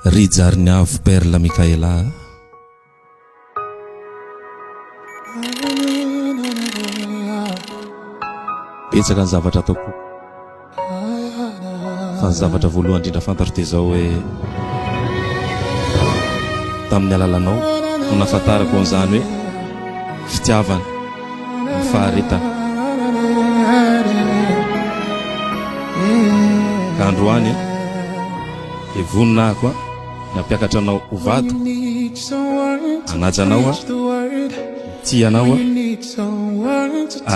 rijariny avo Perla Mikaela. Betsaka ny zavatra ataoko fa ny zavatra voalohany indrindra fantatro dia zao hoe tamin'ny alalanao no nafantarako an'izany hoe fitiavana ny faharetana ka androany dia voninahiko nampiakatra anao ho vady anatsanao tianao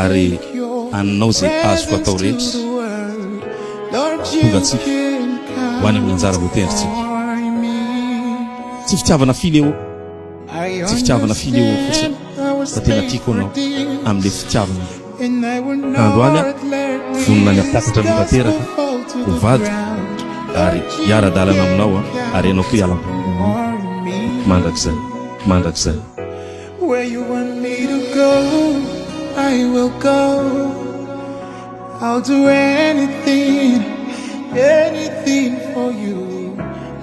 ary aninao zay azoko atao rehetra tonga tsika ho any amin'ny anjara voatendritsika tsy fitiavana fileo tsy fitiavana fileo fotsiny fa tena tiako anao amin'le fitiavana androany vonina ny apakatra ny tanteraka ho vady ary hiara-dalana aminao ary ianao koa hiala mandrakizay mandrakizay. Where you want me to go, I will go. I'll do anything, anything for you.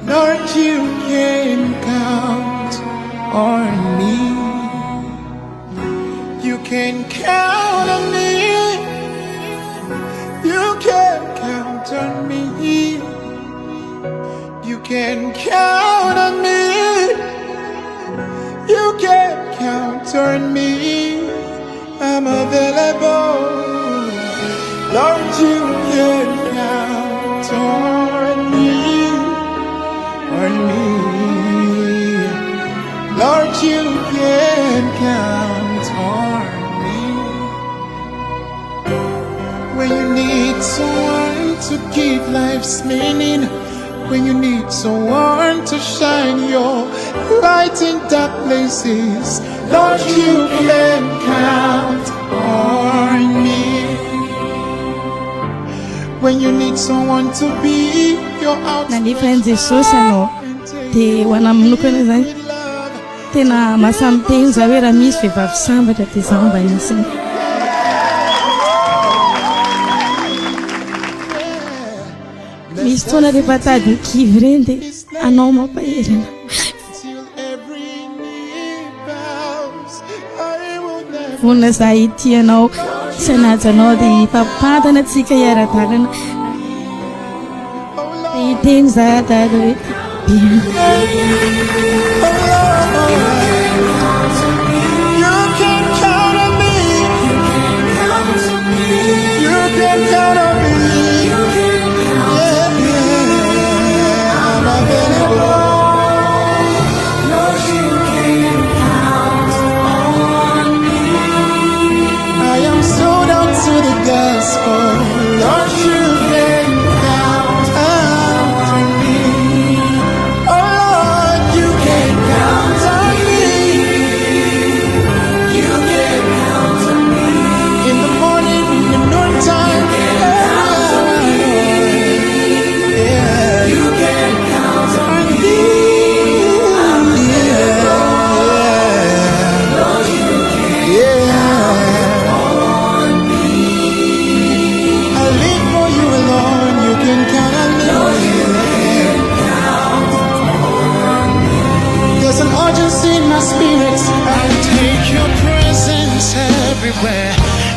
Lord, you can count on me. You can count on me. You can count on me. You can count on me. You can count on me. I'm available. Lord, you can count on me. On me. Lord, you can count on me. When you need someone to give life's meaning, when you need someone to shine your light in dark places, Lord, you can count on me. When you need someone to be your outside. Nani friends Jesus ano te wana mnokana zany tena masamteny za hoe raha misy vehivavy sambatra dia zaho mba isiny. Misy fotoana rehefa tady ny kivy reny dia anao mampaherina. Vonina za itianao sanajanao dia hifampantana antsika hiara-dalana dia hiteny za dada hoe bien.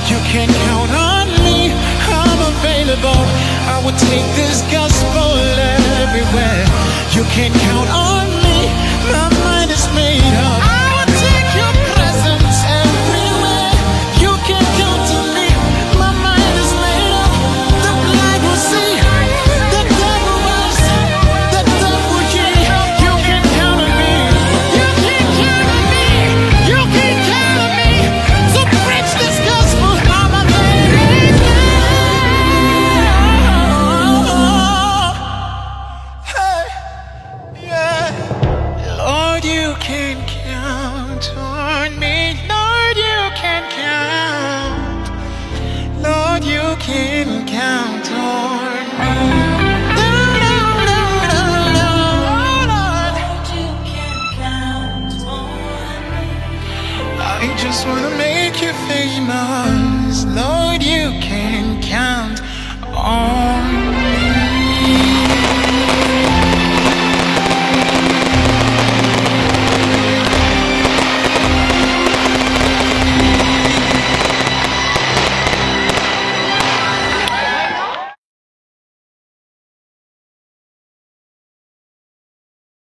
You can count on me, I'm available. I will take this gospel everywhere. You can count on